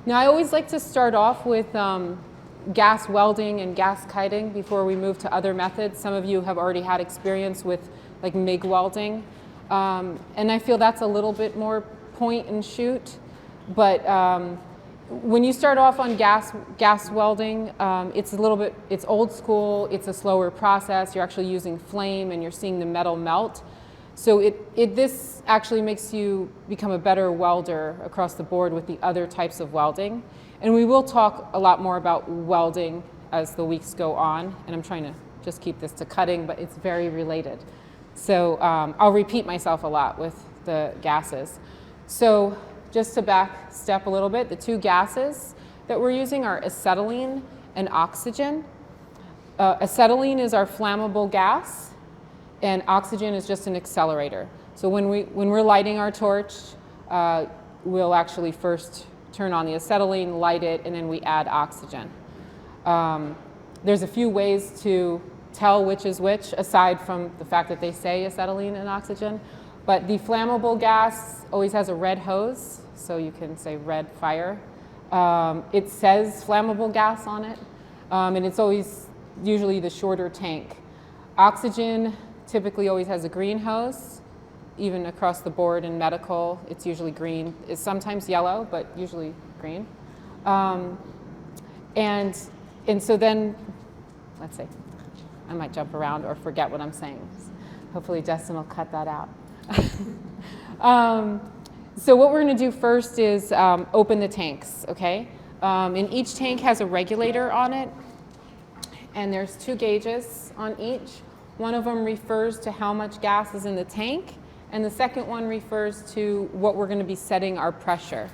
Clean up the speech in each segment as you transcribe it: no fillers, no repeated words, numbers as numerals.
Now, I always like to start off with gas welding and gas kiting before we move to other methods. Some of you have already had experience with like MIG welding, and I feel that's a little bit more point and shoot. But when you start off on gas welding, it's old school, it's a slower process. You're actually using flame and you're seeing the metal melt. So this actually makes you become a better welder across the board with the other types of welding. And we will talk a lot more about welding as the weeks go on. And I'm trying to just keep this to cutting, but it's very related. So I'll repeat myself a lot with the gases. So just to back step a little bit, the two gases that we're using are acetylene and oxygen. Acetylene is our flammable gas, and oxygen is just an accelerator. So when we're lighting our torch, we'll actually first turn on the acetylene, light it, and then we add oxygen. There's a few ways to tell which is which, aside from the fact that they say acetylene and oxygen. But the flammable gas always has a red hose, so you can say red fire. It says flammable gas on it, and it's always usually the shorter tank. Oxygen typically always has a green hose, even across the board in medical, it's usually green. It's sometimes yellow, but usually green. And so then, let's see, I might jump around or forget what I'm saying. Hopefully Justin will cut that out. So what we're gonna do first is open the tanks, okay? And each tank has a regulator on it, and there's two gauges on each. One of them refers to how much gas is in the tank, and the second one refers to what we're going to be setting our pressure.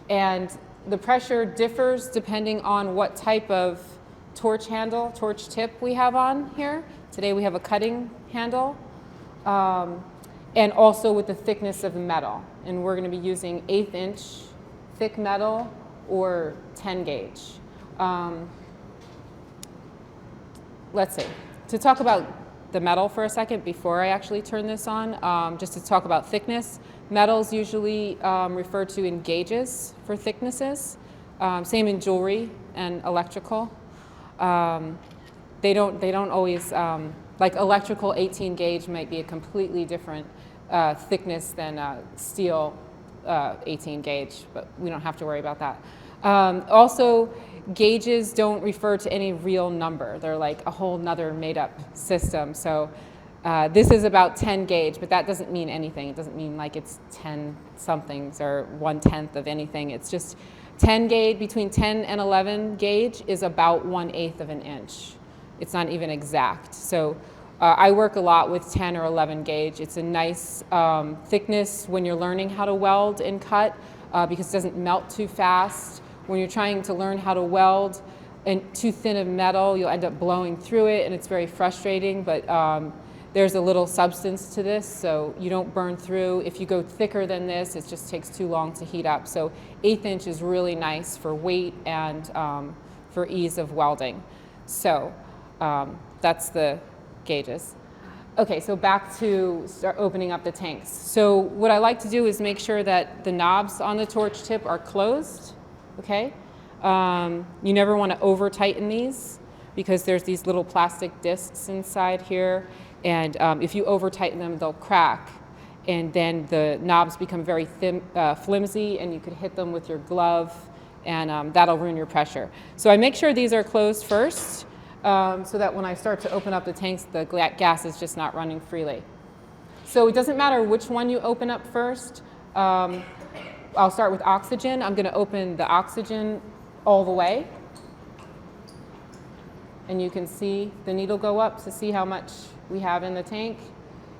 And the pressure differs depending on what type of torch tip we have on here. Today we have a cutting handle, and also with the thickness of the metal. And we're going to be using 1/8 inch thick metal or 10 gauge. Let's see, to talk about the metal for a second before I actually turn this on, just to talk about thickness. Metals usually refer to in gauges for thicknesses, same in jewelry and electrical. They don't always, like electrical 18 gauge might be a completely different thickness than steel 18 gauge, but we don't have to worry about that. Also, gauges don't refer to any real number. They're like a whole nother made up system. So this is about 10 gauge, but that doesn't mean anything. It doesn't mean like it's 10 somethings or 1/10 of anything. It's just 10 gauge, between 10 and 11 gauge is about 1/8 of an inch. It's not even exact. So I work a lot with 10 or 11 gauge. It's a nice thickness when you're learning how to weld and cut because it doesn't melt too fast. When you're trying to learn how to weld and too thin of metal, you'll end up blowing through it, and it's very frustrating, but there's a little substance to this, so you don't burn through. If you go thicker than this, it just takes too long to heat up. So 1/8 inch is really nice for weight and for ease of welding. So that's the gauges. Okay, so back to start opening up the tanks. So what I like to do is make sure that the knobs on the torch tip are closed. Okay, you never want to over tighten these because there's these little plastic discs inside here, and if you over tighten them, they'll crack, and then the knobs become very thin, flimsy, and you could hit them with your glove, and that'll ruin your pressure. So I make sure these are closed first, so that when I start to open up the tanks, the gas is just not running freely. So it doesn't matter which one you open up first. I'll start with oxygen. I'm going to open the oxygen all the way. And you can see the needle go up to see how much we have in the tank.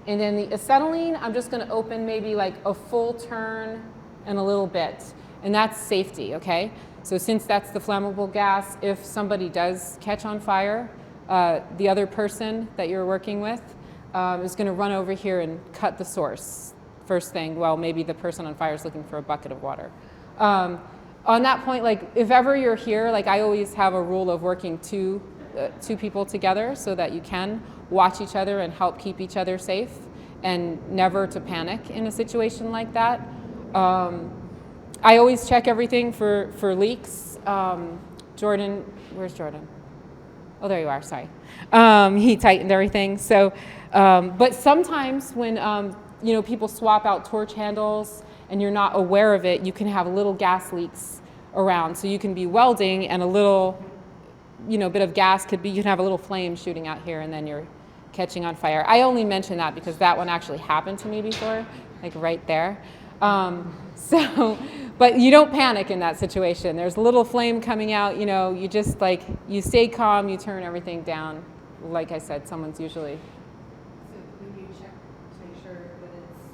And then the acetylene, I'm just going to open maybe like a full turn and a little bit. And that's safety, okay? So since that's the flammable gas, if somebody does catch on fire, the other person that you're working with is going to run over here and cut the source. First thing, well, maybe the person on fire is looking for a bucket of water. On that point, like if ever you're here, like I always have a rule of working two people together so that you can watch each other and help keep each other safe, and never to panic in a situation like that. I always check everything for leaks. Jordan, where's Jordan? Oh, there you are, sorry. He tightened everything. So, but sometimes when you know, people swap out torch handles and you're not aware of it, you can have little gas leaks around. So you can be welding and a little, you know, bit of gas could be, you can have a little flame shooting out here and then you're catching on fire. I only mention that because that one actually happened to me before, like right there. But you don't panic in that situation. There's a little flame coming out, you know, you just like, you stay calm, you turn everything down. Like I said, someone's usually. So when you check to make sure that it's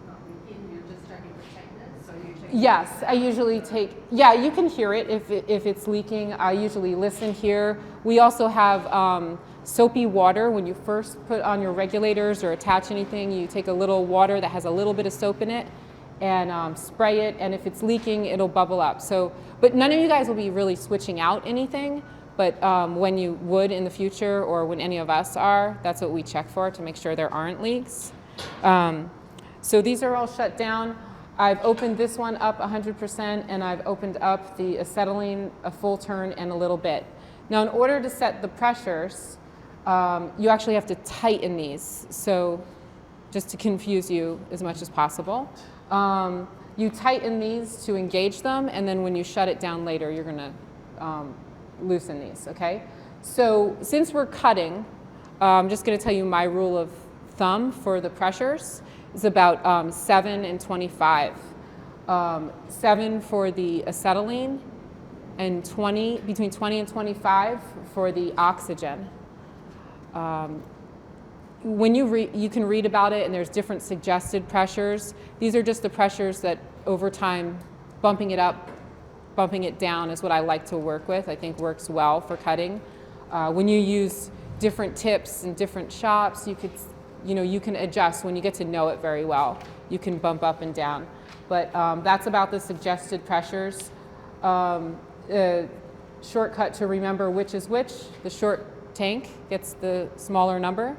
not leaking, you're just checking for tightness? So you check. Yes, I usually take, yeah, you can hear it if it's leaking. I usually listen here. We also have soapy water. When you first put on your regulators or attach anything, you take a little water that has a little bit of soap in it and spray it, and if it's leaking, it'll bubble up. So, but none of you guys will be really switching out anything, but when you would in the future, or when any of us are, that's what we check for to make sure there aren't leaks. So these are all shut down. I've opened this one up 100%, and I've opened up the acetylene a full turn and a little bit. Now, in order to set the pressures, you actually have to tighten these. So just to confuse you as much as possible. You tighten these to engage them, and then when you shut it down later, you're gonna loosen these, okay? So since we're cutting, I'm just gonna tell you my rule of thumb for the pressures is about 7 and 25. 7 for the acetylene, and between 20 and 25 for the oxygen. When you can read about it, and there's different suggested pressures. These are just the pressures that over time, bumping it up, bumping it down is what I like to work with. I think works well for cutting. When you use different tips in different shops, you can adjust when you get to know it very well. You can bump up and down. But that's about the suggested pressures. Shortcut to remember which is which. The short tank gets the smaller number,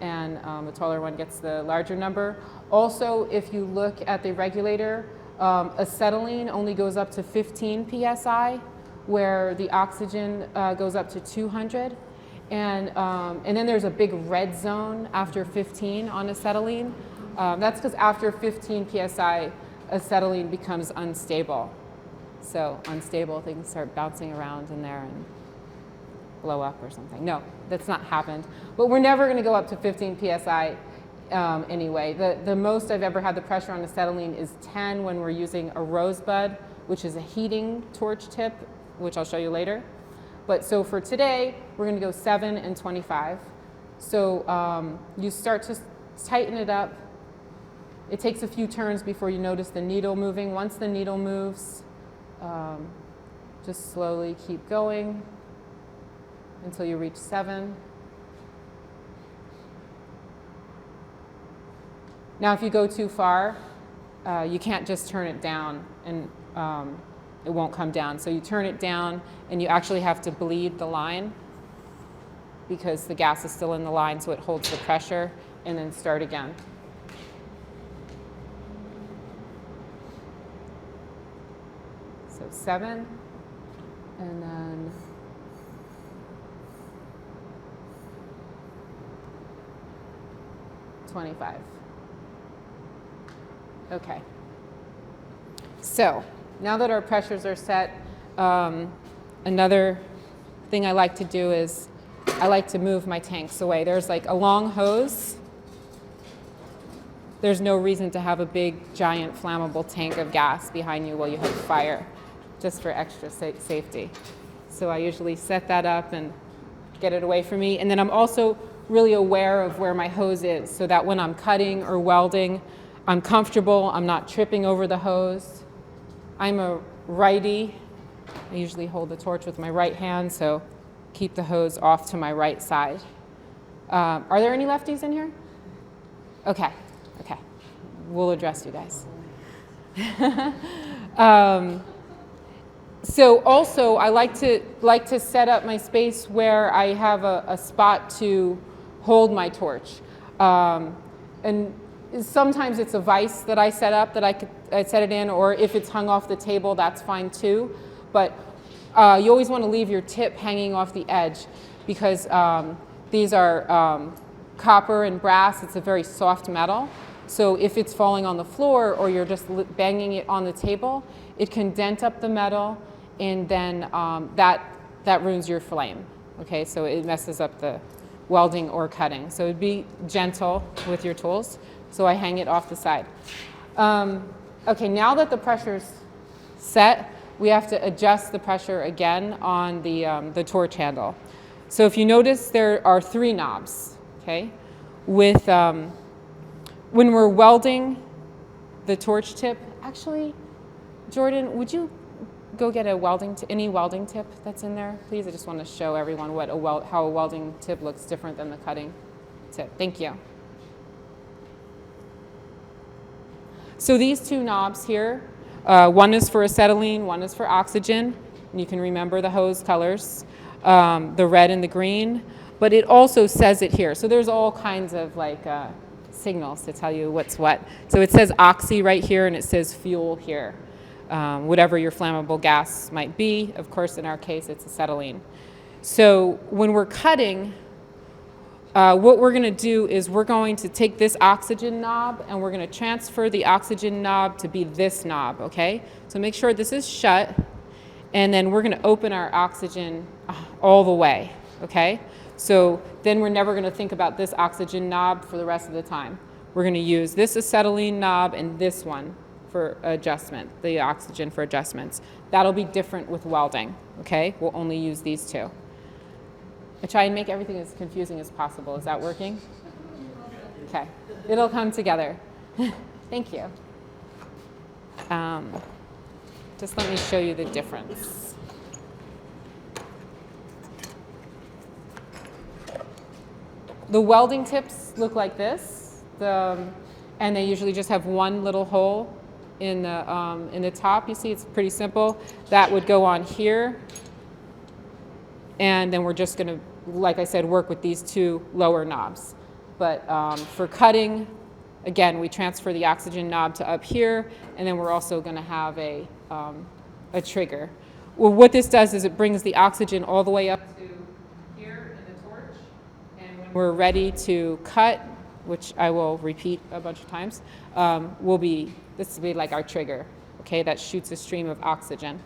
and the taller one gets the larger number. Also, if you look at the regulator, acetylene only goes up to 15 psi, where the oxygen goes up to 200. And then there's a big red zone after 15 on acetylene. That's because after 15 psi, acetylene becomes unstable. So unstable, things start bouncing around in there and blow up or something. No, that's not happened. But we're never going to go up to 15 psi anyway. The most I've ever had the pressure on acetylene is 10 when we're using a rosebud, which is a heating torch tip, which I'll show you later. But so for today, we're going to go 7 and 25. So you start to tighten it up. It takes a few turns before you notice the needle moving. Once the needle moves, just slowly keep going until you reach 7. Now, if you go too far, you can't just turn it down and it won't come down. So you turn it down and you actually have to bleed the line because the gas is still in the line, so it holds the pressure, and then start again. So 7, and then 25. Okay. So now that our pressures are set, another thing I like to do is I like to move my tanks away. There's like a long hose. There's no reason to have a big, giant, flammable tank of gas behind you while you have fire, just for extra safety. So I usually set that up and get it away from me. And then I'm also really aware of where my hose is, so that when I'm cutting or welding, I'm comfortable, I'm not tripping over the hose. I'm a righty. I usually hold the torch with my right hand, so keep the hose off to my right side. Are there any lefties in here? Okay, okay. We'll address you guys. So also, I like to set up my space where I have a spot to hold my torch. And sometimes it's a vise that I set up that I set it in, or if it's hung off the table, that's fine too. But you always want to leave your tip hanging off the edge because these are copper and brass. It's a very soft metal. So if it's falling on the floor or you're just banging it on the table, it can dent up the metal, and then that ruins your flame. Okay, so it messes up the welding or cutting. So it'd be gentle with your tools. So I hang it off the side. Okay, now that the pressure's set, we have to adjust the pressure again on the torch handle. So if you notice, there are 3 knobs, okay? With, when we're welding the torch tip, actually, Jordan, would you go get any welding tip that's in there, please? I just want to show everyone how a welding tip looks different than the cutting tip. Thank you. So these 2 knobs here, one is for acetylene, one is for oxygen. And you can remember the hose colors, the red and the green. But it also says it here. So there's all kinds of signals to tell you what's what. So it says oxy right here, and it says fuel here. Whatever your flammable gas might be. Of course, in our case, it's acetylene. So when we're cutting, what we're going to do is we're going to take this oxygen knob and we're going to transfer the oxygen knob to be this knob, okay? So make sure this is shut, and then we're going to open our oxygen all the way, okay? So then we're never going to think about this oxygen knob for the rest of the time. We're going to use this acetylene knob and this one for adjustment, the oxygen for adjustments. That'll be different with welding, okay? We'll only use these 2. I try and make everything as confusing as possible. Is that working? Okay, it'll come together. Thank you. Just let me show you the difference. The welding tips look like this, and they usually just have one little hole in the top. You see, it's pretty simple. That would go on here, and then we're just going to, like I said, work with these 2 lower knobs. But for cutting, again, we transfer the oxygen knob to up here, and then we're also going to have a trigger. Well, what this does is it brings the oxygen all the way up to here in the torch, and when we're ready to cut, which I will repeat a bunch of times, this will be like our trigger, okay, that shoots a stream of oxygen.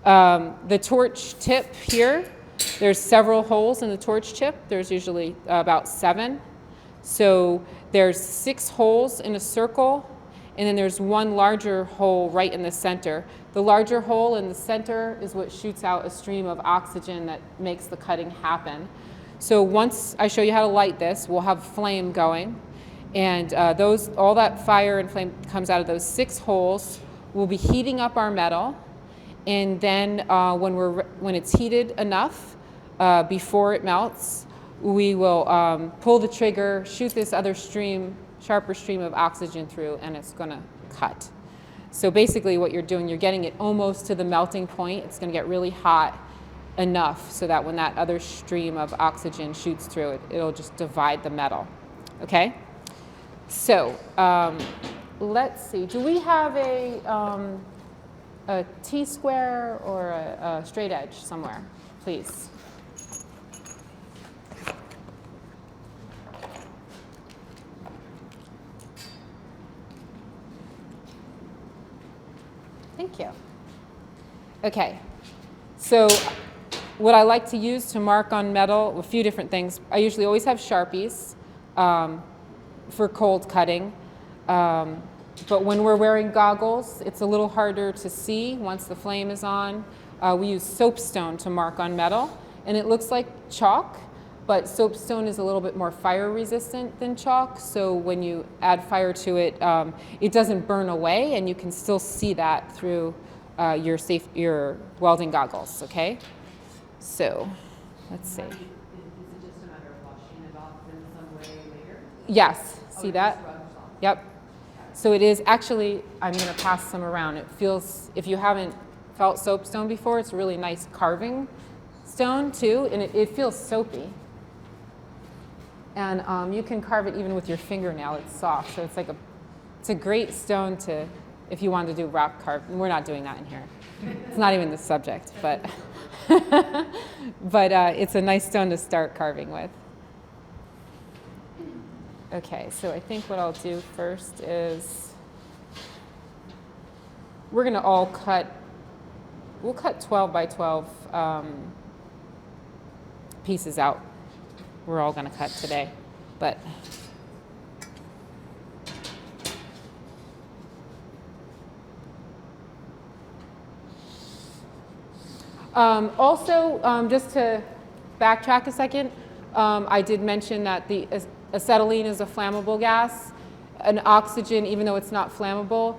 The torch tip here, there's several holes in the torch tip. There's usually about 7. So there's 6 holes in a circle, and then there's one larger hole right in the center. The larger hole in the center is what shoots out a stream of oxygen that makes the cutting happen. So once I show you how to light this, we'll have flame going. And all that fire and flame comes out of those 6 holes. We'll be heating up our metal. And then when it's heated enough, before it melts, we will pull the trigger, shoot this other sharper stream of oxygen through, and it's going to cut. So basically what you're doing, you're getting it almost to the melting point. It's going to get really hot enough so that when that other stream of oxygen shoots through it, it'll just divide the metal. Okay? So let's see. Do we have a T-square or a straight edge somewhere, please? Thank you. Okay, so what I like to use to mark on metal, a few different things. I usually always have Sharpies for cold cutting. But when we're wearing goggles, it's a little harder to see once the flame is on. We use soapstone to mark on metal, and it looks like chalk, but soapstone is a little bit more fire resistant than chalk, so when you add fire to it, it doesn't burn away, and you can still see that through your welding goggles, okay? So, let's see. Is it just a matter of washing it off in some way later? Yes, see that? Just rubs off. Yep. So it is actually, I'm going to pass some around. It feels, if you haven't felt soapstone before, it's a really nice carving stone too, and it feels soapy. And you can carve it even with your fingernail. It's soft, so it's a great stone to, if you wanted to do rock carve. And we're not doing that in here. It's not even the subject, but but it's a nice stone to start carving with. Okay, so I think what I'll do first is we're going to all we'll cut 12 by 12 pieces out. We're all going to cut today, but also, just to backtrack a second, I did mention that the acetylene is a flammable gas. An oxygen, even though it's not flammable,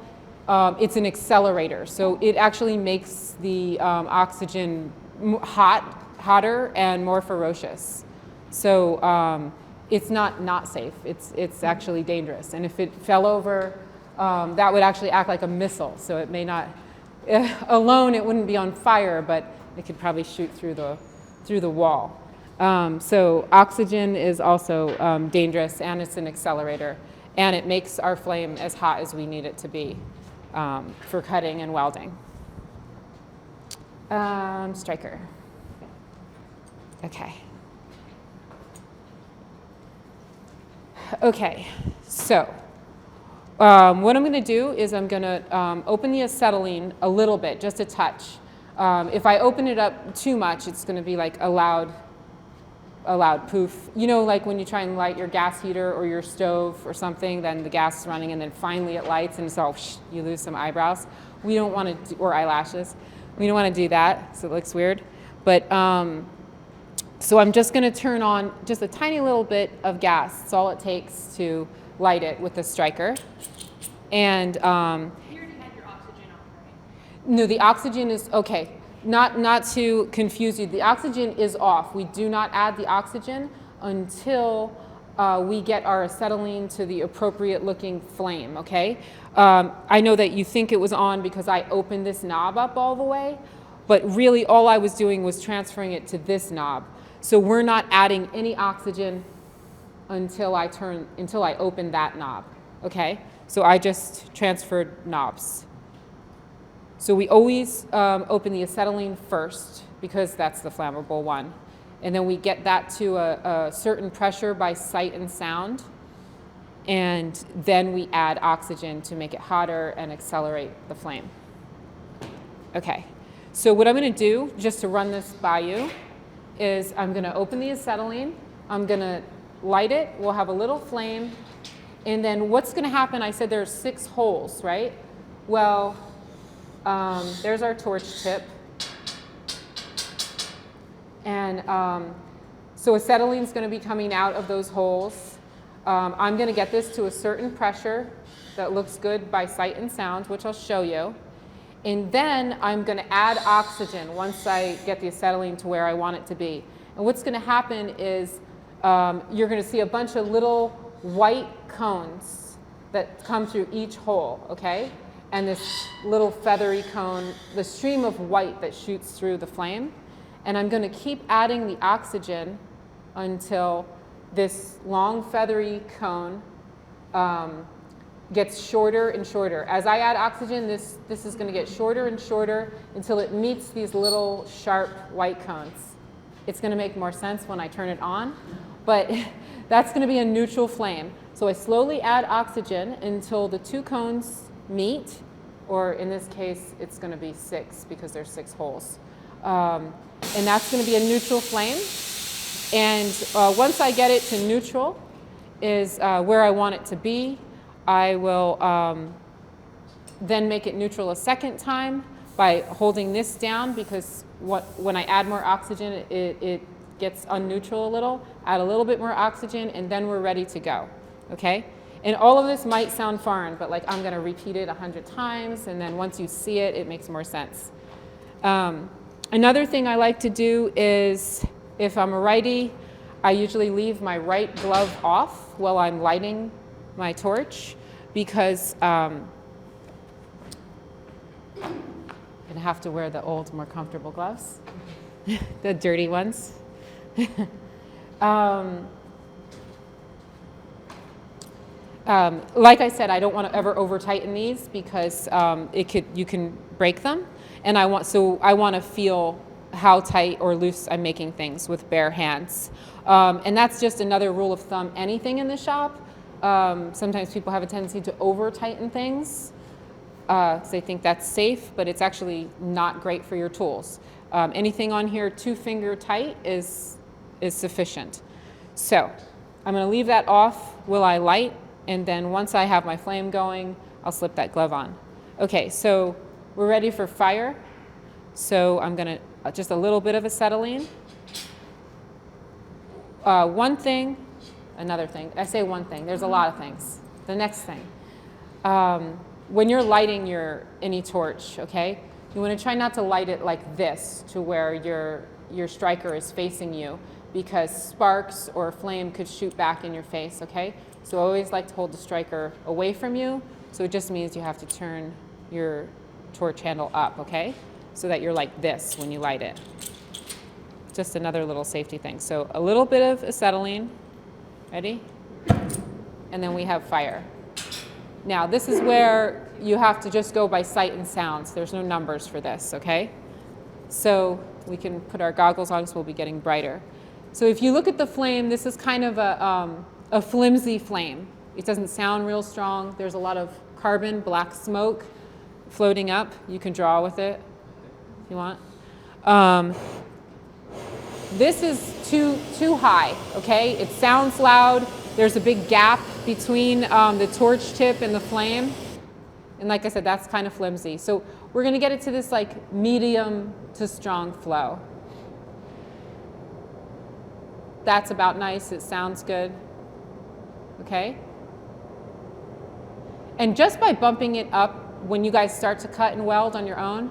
it's an accelerator. So it actually makes the oxygen hotter and more ferocious. So it's not safe. It's actually dangerous. And if it fell over, that would actually act like a missile. So it may not, alone it wouldn't be on fire, but it could probably shoot through the wall. So oxygen is also dangerous, and it's an accelerator. And it makes our flame as hot as we need it to be for cutting and welding. Striker. Okay. Okay, so what I'm going to do is I'm going to open the acetylene a little bit, just a touch. If I open it up too much, it's going to be like a loud poof. You know, like when you try and light your gas heater or your stove or something, then the gas is running and then finally it lights and so you lose some eyebrows. We don't want to, or eyelashes. We don't want to do that, so it looks weird. But so I'm just going to turn on just a tiny little bit of gas. That's all it takes to light it with the striker. And You already had your oxygen on, right? no, the oxygen is okay. Not to confuse you, the oxygen is off. We do not add the oxygen until we get our acetylene to the appropriate looking flame, okay? I know that you think it was on because I opened this knob up all the way, but really all I was doing was transferring it to this knob. So we're not adding any oxygen until I open that knob, okay? So I just transferred knobs. So we always open the acetylene first because that's the flammable one. And then we get that to a certain pressure by sight and sound. And then we add oxygen to make it hotter and accelerate the flame. Okay, so what I'm going to do, just to run this by you, is I'm going to open the acetylene. I'm going to light it. We'll have a little flame. And then what's going to happen, I said there's 6 holes, right? Well, there's our torch tip. And so acetylene is going to be coming out of those holes. I'm going to get this to a certain pressure that looks good by sight and sound, which I'll show you. And then I'm going to add oxygen once I get the acetylene to where I want it to be. And what's going to happen is you're going to see a bunch of little white cones that come through each hole, okay? And this little feathery cone, the stream of white that shoots through the flame. And I'm going to keep adding the oxygen until this long feathery cone gets shorter and shorter. As I add oxygen, this is going to get shorter and shorter until it meets these little sharp white cones. It's going to make more sense when I turn it on, but that's going to be a neutral flame. So I slowly add oxygen until the 2 cones meet, or in this case, it's going to be 6 because there's 6 holes. And that's going to be a neutral flame. And once I get it to neutral is where I want it to be. I will then make it neutral a second time by holding this down because when I add more oxygen, it gets unneutral a little. Add a little bit more oxygen, and then we're ready to go, okay? And all of this might sound foreign, but like I'm going to repeat it 100 times, and then once you see it, it makes more sense. Another thing I like to do is, if I'm a righty, I usually leave my right glove off while I'm lighting my torch because I'm going to have to wear the old, more comfortable gloves, the dirty ones. Like I said, I don't want to ever over tighten these because you can break them, and I want to feel how tight or loose I'm making things with bare hands. And that's just another rule of thumb. Anything in the shop, sometimes people have a tendency to over tighten things. So they think that's safe, but it's actually not great for your tools. Anything on here 2-finger tight is sufficient. So I'm going to leave that off while I light, and then once I have my flame going, I'll slip that glove on. Okay, so we're ready for fire. So I'm going to just a little bit of acetylene. Another thing. I say one thing. There's a lot of things. The next thing. When you're lighting any torch, okay, you want to try not to light it like this to where your striker is facing you, because sparks or flame could shoot back in your face, okay? So I always like to hold the striker away from you, so it just means you have to turn your torch handle up, okay? So that you're like this when you light it. Just another little safety thing. So a little bit of acetylene, ready? And then we have fire. Now this is where you have to just go by sight and sounds. There's no numbers for this, okay? So we can put our goggles on, so we'll be getting brighter. So if you look at the flame, this is kind of a flimsy flame. It doesn't sound real strong. There's a lot of carbon, black smoke floating up. You can draw with it if you want. This is too high, okay? It sounds loud. There's a big gap between the torch tip and the flame. And like I said, that's kind of flimsy. So we're going to get it to this like medium to strong flow. That's about nice. It sounds good. Okay? And just by bumping it up when you guys start to cut and weld on your own,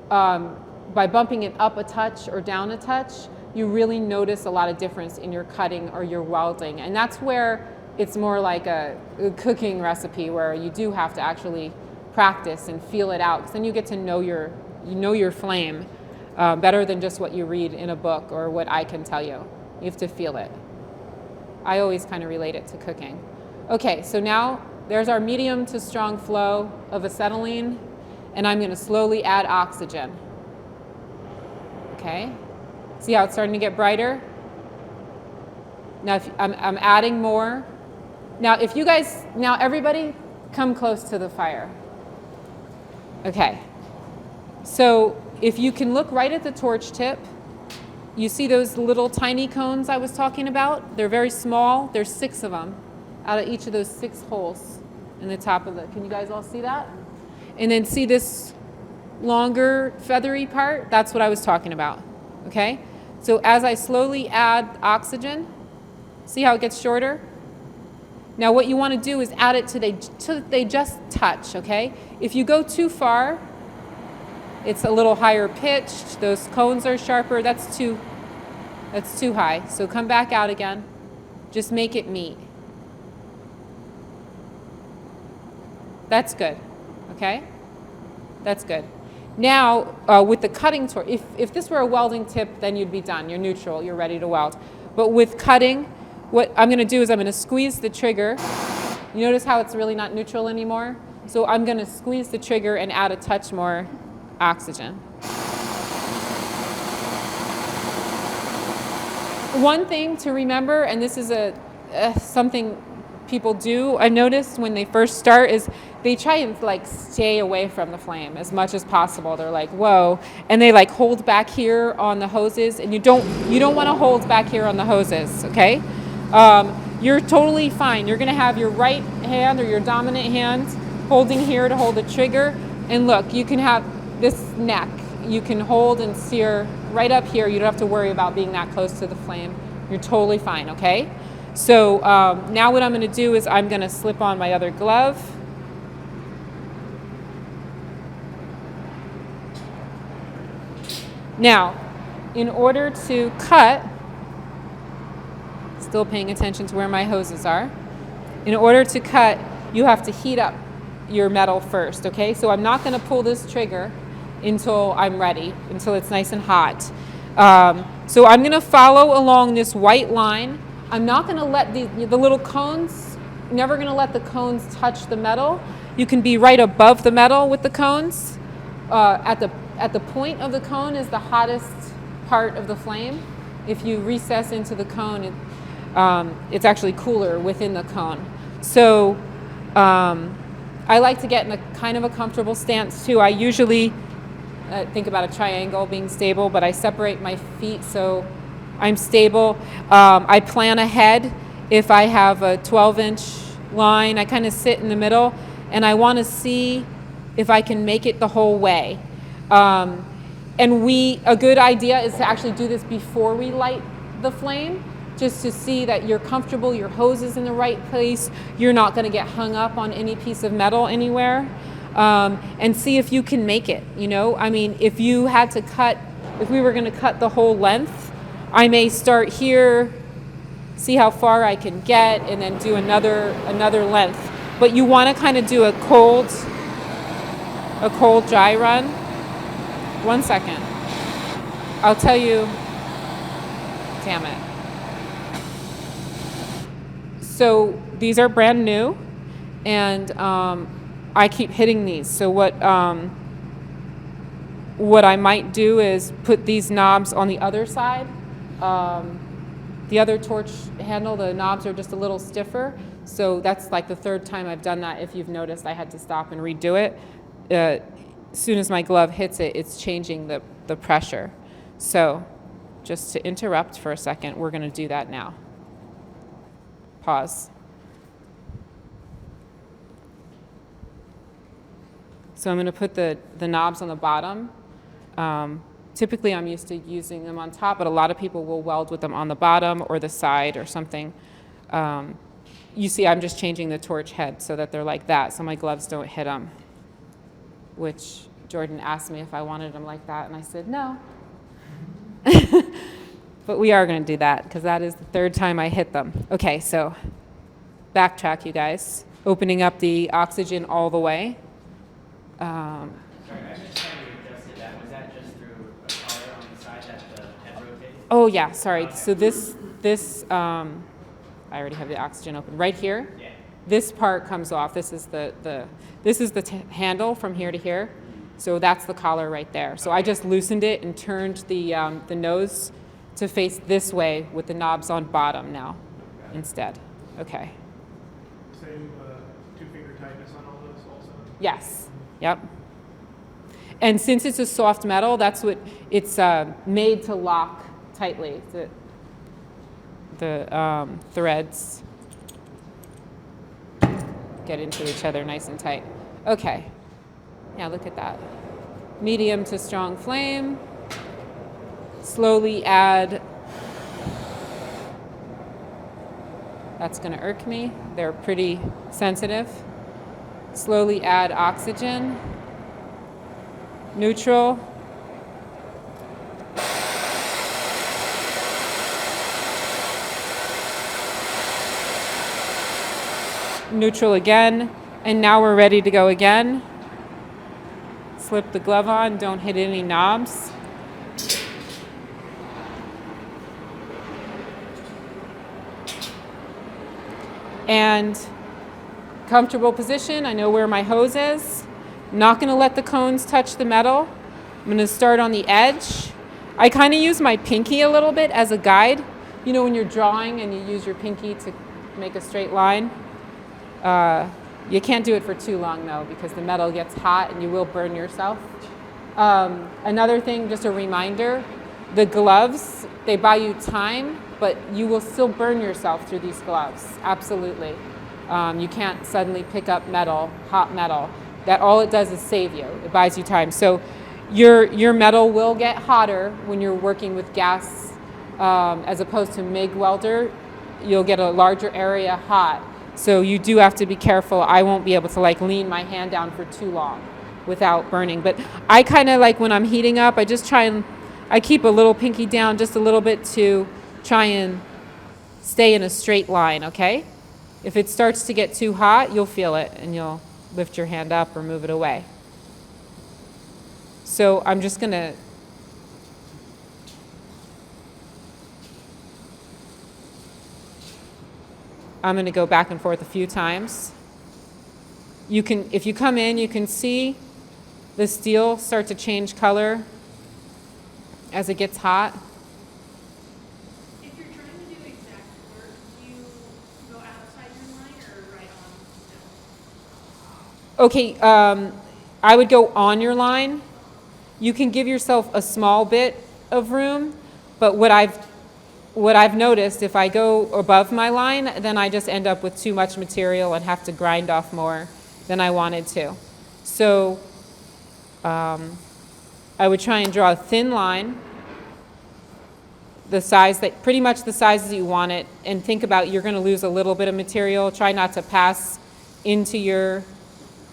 by bumping it up a touch or down a touch, you really notice a lot of difference in your cutting or your welding. And that's where it's more like a cooking recipe, where you do have to actually practice and feel it out, because then you get to know your flame better than just what you read in a book or what I can tell you. You have to feel it. I always kind of relate it to cooking. Okay, so now there's our medium to strong flow of acetylene, and I'm going to slowly add oxygen. Okay, see how it's starting to get brighter? Now I'm adding more. Now if you guys, now everybody come close to the fire. Okay, so if you can look right at the torch tip, you see those little tiny cones I was talking about? They're very small. There's 6 of them out of each of those 6 holes in the top of can you guys all see that? And then see this longer feathery part? That's what I was talking about, okay? So as I slowly add oxygen, see how it gets shorter? Now what you want to do is add it till they just touch, okay? If you go too far, it's a little higher pitched, those cones are sharper, that's too high. So come back out again, just make it meet. That's good, okay? That's good. Now, with the cutting torch, if this were a welding tip, then you'd be done. You're neutral, you're ready to weld. But with cutting, what I'm gonna do is I'm gonna squeeze the trigger. You notice how it's really not neutral anymore? So I'm gonna squeeze the trigger and add a touch more oxygen. One thing to remember, and this is something people do, I've noticed when they first start, is they try and like stay away from the flame as much as possible. They're like, whoa, and they like hold back here on the hoses, and you don't want to hold back here on the hoses, okay? You're totally fine. You're gonna have your right hand or your dominant hand holding here to hold the trigger, and look, you can have this neck. You can hold and steer right up here. You don't have to worry about being that close to the flame. You're totally fine, okay? So now what I'm going to do is I'm going to slip on my other glove. Now, in order to cut, still paying attention to where my hoses are, in order to cut, you have to heat up your metal first, okay? So I'm not going to pull this trigger until I'm ready, until it's nice and hot. So I'm going to follow along this white line. I'm not going to let the little cones never gonna let the cones touch the metal. You can be right above the metal with the cones. At the point of the cone is the hottest part of the flame. If you recess into the cone, it's actually cooler within the cone. So I like to get in a kind of a comfortable stance too. I usually think about a triangle being stable, but I separate my feet so I'm stable. I plan ahead. If I have a 12-inch line, I kind of sit in the middle, and I want to see if I can make it the whole way. And a good idea is to actually do this before we light the flame, just to see that you're comfortable, your hose is in the right place, you're not going to get hung up on any piece of metal anywhere, and see if you can make it. You know, I mean, if we were going to cut the whole length, I may start here, see how far I can get, and then do another length. But you want to kind of do a cold dry run. 1 second. I'll tell you. Damn it. So these are brand new, and I keep hitting these. So what I might do is put these knobs on the other side. The other torch handle, the knobs are just a little stiffer. So that's like the third time I've done that. If you've noticed, I had to stop and redo it. As soon as my glove hits it, it's changing the pressure. So just to interrupt for a second, we're going to do that now. Pause. So I'm going to put the knobs on the bottom. Typically, I'm used to using them on top, but a lot of people will weld with them on the bottom or the side or something. You see, I'm just changing the torch head so that they're like that, so my gloves don't hit them, which Jordan asked me if I wanted them like that, and I said no. But we are going to do that because that is the third time I hit them. Okay, so backtrack, you guys. Opening up the oxygen all the way. Sorry, I just kind of adjusted that. Was that just through a collar on the side that the head rotated? Oh yeah, sorry. Okay. So this I already have the oxygen open right here. Yeah. This part comes off. This is the handle from here to here. So that's the collar right there. So I just loosened it and turned the nose to face this way with the knobs on bottom now instead. Okay. Same two-finger tightness on all those also? Yes. Yep. And since it's a soft metal, that's what it's made to lock tightly. The threads get into each other nice and tight. Okay. Yeah, look at that. Medium to strong flame. Slowly add. That's going to irk me. They're pretty sensitive. Slowly add oxygen. Neutral. Neutral again. And now we're ready to go again. Slip the glove on, don't hit any knobs. And comfortable position, I know where my hose is. Not gonna let the cones touch the metal. I'm gonna start on the edge. I kind of use my pinky a little bit as a guide. You know when you're drawing and you use your pinky to make a straight line? You can't do it for too long though because the metal gets hot and you will burn yourself. Another thing, just a reminder, the gloves, they buy you time, but you will still burn yourself through these gloves, absolutely. You can't suddenly pick up metal, hot metal. That all it does is save you, it buys you time. So your metal will get hotter when you're working with gas as opposed to MIG welder. You'll get a larger area hot. So you do have to be careful. I won't be able to like lean my hand down for too long without burning. But I kind of like when I'm heating up, I keep a little pinky down just a little bit to try and stay in a straight line, okay? If it starts to get too hot, you'll feel it and you'll lift your hand up or move it away. So I'm just gonna I'm going to go back and forth a few times. You can, if you come in, you can see the steel start to change color as it gets hot. If you're trying to do exact work, do you go outside your line or right on? Okay, I would go on your line. You can give yourself a small bit of room, but what I've noticed, if I go above my line, then I just end up with too much material and have to grind off more than I wanted to. So I would try and draw a thin line, the size that, pretty much the sizes you want it, and think about you're going to lose a little bit of material. Try not to pass into your,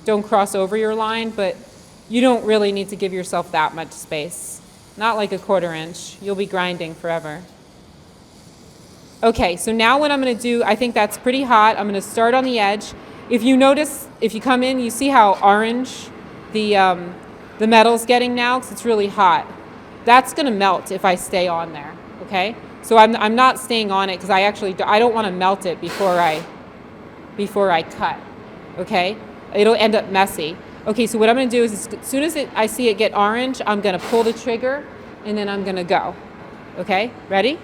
don't cross over your line, but you don't really need to give yourself that much space. Not like a 1/4 inch. You'll be grinding forever. Okay, so now what I'm going to do, I think that's pretty hot. I'm going to start on the edge. If you notice, if you come in, you see how orange the metal's getting now, because it's really hot. That's going to melt if I stay on there, okay? So I'm not staying on it because I don't want to melt it before I cut, okay? It'll end up messy. Okay, so what I'm going to do is as soon as I see it get orange, I'm going to pull the trigger and then I'm going to go. Okay, ready?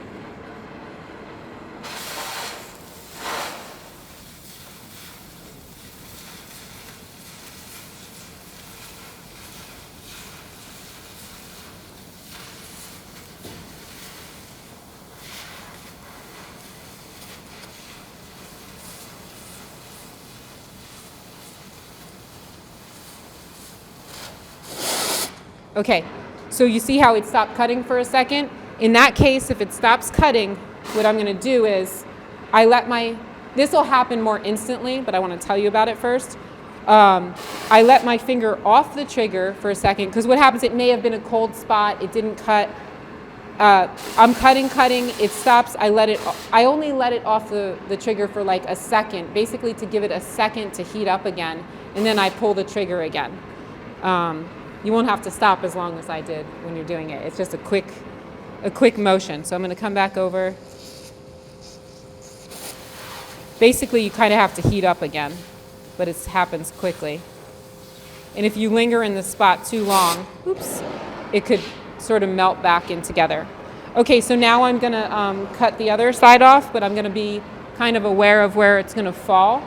Okay, so you see how it stopped cutting for a second? In that case, if it stops cutting, what I'm going to do is this will happen more instantly, but I want to tell you about it first. I let my finger off the trigger for a second, because what happens, it may have been a cold spot, it didn't cut. I'm cutting, it stops, I only let it off the trigger for like a second, basically to give it a second to heat up again, and then I pull the trigger again. You won't have to stop as long as I did when you're doing it. It's just a quick motion. So I'm going to come back over. Basically, you kind of have to heat up again, but it happens quickly. And if you linger in the spot too long, oops, it could sort of melt back in together. Okay, so now I'm going to cut the other side off, but I'm going to be kind of aware of where it's going to fall.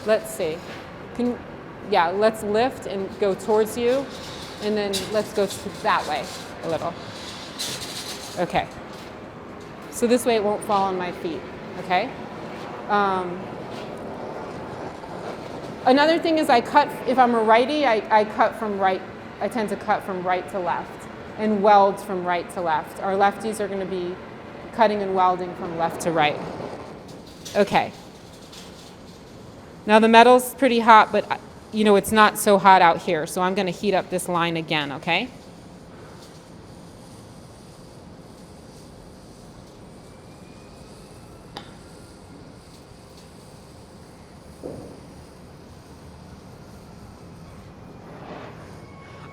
Let's see. Let's lift and go towards you, and then let's go that way a little. Okay. So this way it won't fall on my feet, okay? Another thing is if I'm a righty, I tend to cut from right to left and weld from right to left. Our lefties are going to be cutting and welding from left to right. Okay. Now the metal's pretty hot, but it's not so hot out here, so I'm going to heat up this line again, okay?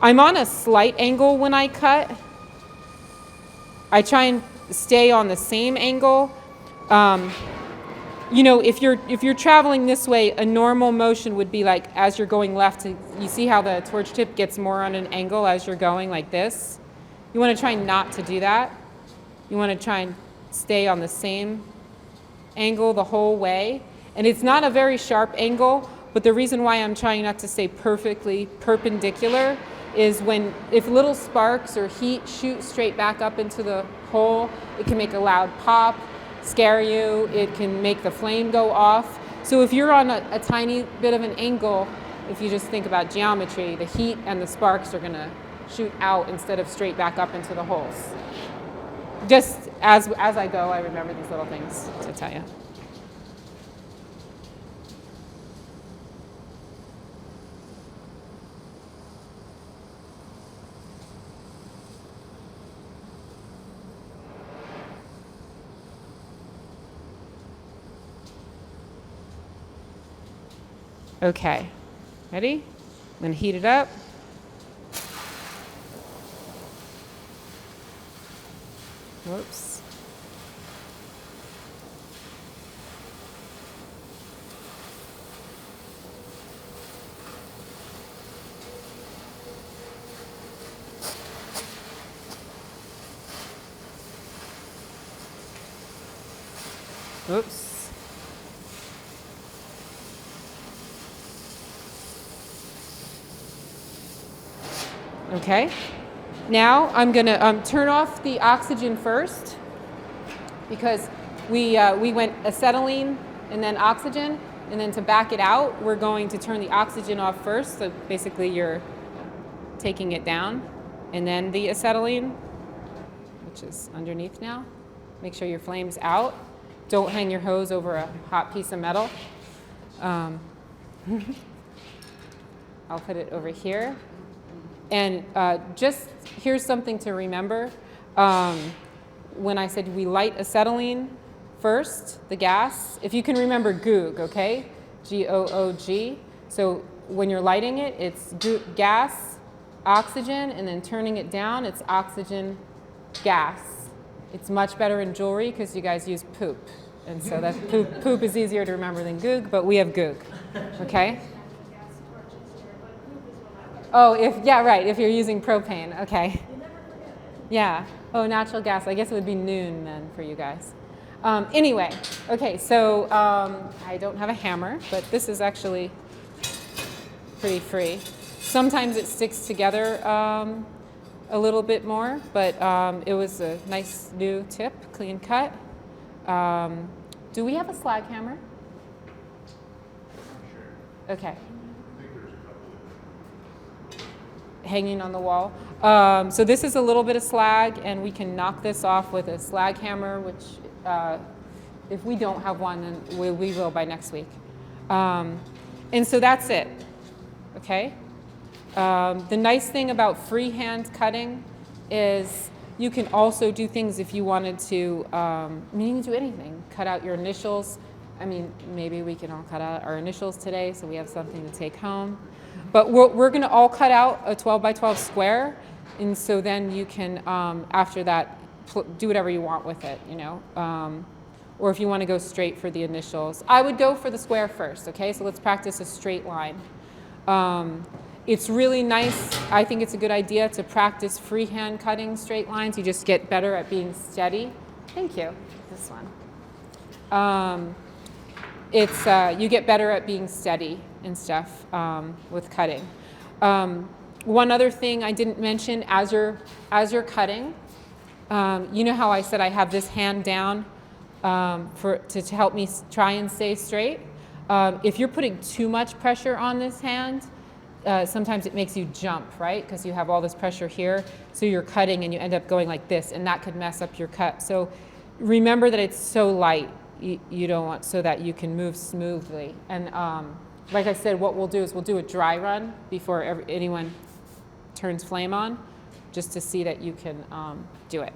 I'm on a slight angle when I cut. I try and stay on the same angle. If you're traveling this way, a normal motion would be like as you're going left, you see how the torch tip gets more on an angle as you're going like this? You want to try not to do that. You want to try and stay on the same angle the whole way. And it's not a very sharp angle, but the reason why I'm trying not to stay perfectly perpendicular is if little sparks or heat shoot straight back up into the hole, it can make a loud pop, scare you, it can make the flame go off. So if you're on a tiny bit of an angle, if you just think about geometry, the heat and the sparks are going to shoot out instead of straight back up into the holes. Just as I go, I remember these little things to tell you. Okay, ready? I'm going to heat it up. Oops. Okay. Now I'm going to turn off the oxygen first because we went acetylene and then oxygen, and then to back it out, we're going to turn the oxygen off first. So basically you're taking it down, and then the acetylene, which is underneath now. Make sure your flame's out. Don't hang your hose over a hot piece of metal. I'll put it over here. And just here's something to remember. When I said we light acetylene first, the gas, if you can remember goog, okay? G-O-O-G. So when you're lighting it, it's gas, oxygen, and then turning it down, it's oxygen, gas. It's much better in jewelry because you guys use poop. And so that poop is easier to remember than goog, but we have goog, okay? Oh, if you're using propane, okay. Yeah, oh, natural gas, I guess it would be noon then for you guys. Anyway, okay, so I don't have a hammer, but this is actually pretty free. Sometimes it sticks together a little bit more, but it was a nice new tip, clean cut. Do we have a slag hammer? Okay. Hanging on the wall. So this is a little bit of slag, and we can knock this off with a slag hammer, which if we don't have one, then we will by next week. And so that's it, okay? The nice thing about freehand cutting is you can also do things if you wanted to, you can do anything. Cut out your initials. I mean, maybe we can all cut out our initials today so we have something to take home. But we're going to all cut out a 12 by 12 square, and so then you can, after that, do whatever you want with it, you know. Or if you want to go straight for the initials. I would go for the square first, okay? So let's practice a straight line. It's really nice, I think it's a good idea to practice freehand cutting straight lines. You just get better at being steady. Thank you. This one. You get better at being steady and stuff with cutting. One other thing I didn't mention, as you're cutting, you know how I said I have this hand down to help me try and stay straight? If you're putting too much pressure on this hand, sometimes it makes you jump, right? Because you have all this pressure here, so you're cutting and you end up going like this, and that could mess up your cut. So remember that it's so light. You don't want, so that you can move smoothly. And like I said, what we'll do is we'll do a dry run before anyone turns flame on, just to see that you can do it.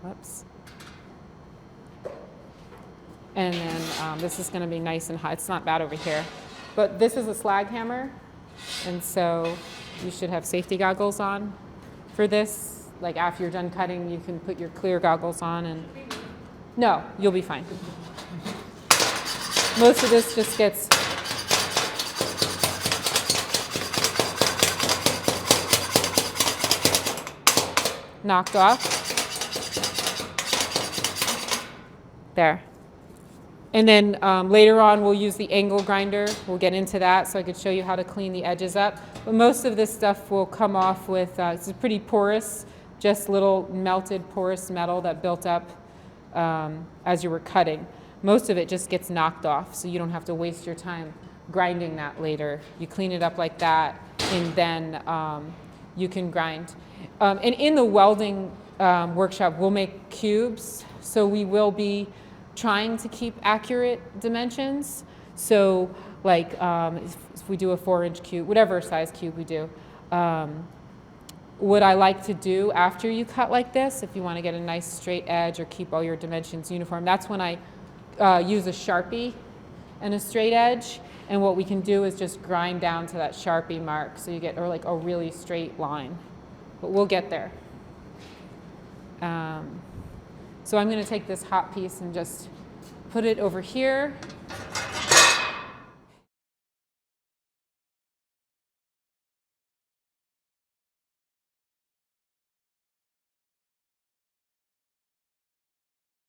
Whoops. And then this is going to be nice and hot. It's not bad over here. But this is a slag hammer, and so you should have safety goggles on for this. Like after you're done cutting, you can put your clear goggles on, and no, you'll be fine. Most of this just gets knocked off. There. And then later on, we'll use the angle grinder. We'll get into that so I could show you how to clean the edges up. But most of this stuff will come off with, it's pretty porous, just little melted porous metal that built up as you were cutting. Most of it just gets knocked off, so you don't have to waste your time grinding that later. You clean it up like that, and then you can grind. And in the welding workshop, we'll make cubes, so we will be trying to keep accurate dimensions. So like if we do a 4-inch cube, whatever size cube we do, what I like to do after you cut like this, if you want to get a nice straight edge or keep all your dimensions uniform, that's when I use a Sharpie and a straight edge. And what we can do is just grind down to that Sharpie mark so you get like a really straight line. But we'll get there. So I'm going to take this hot piece and just put it over here.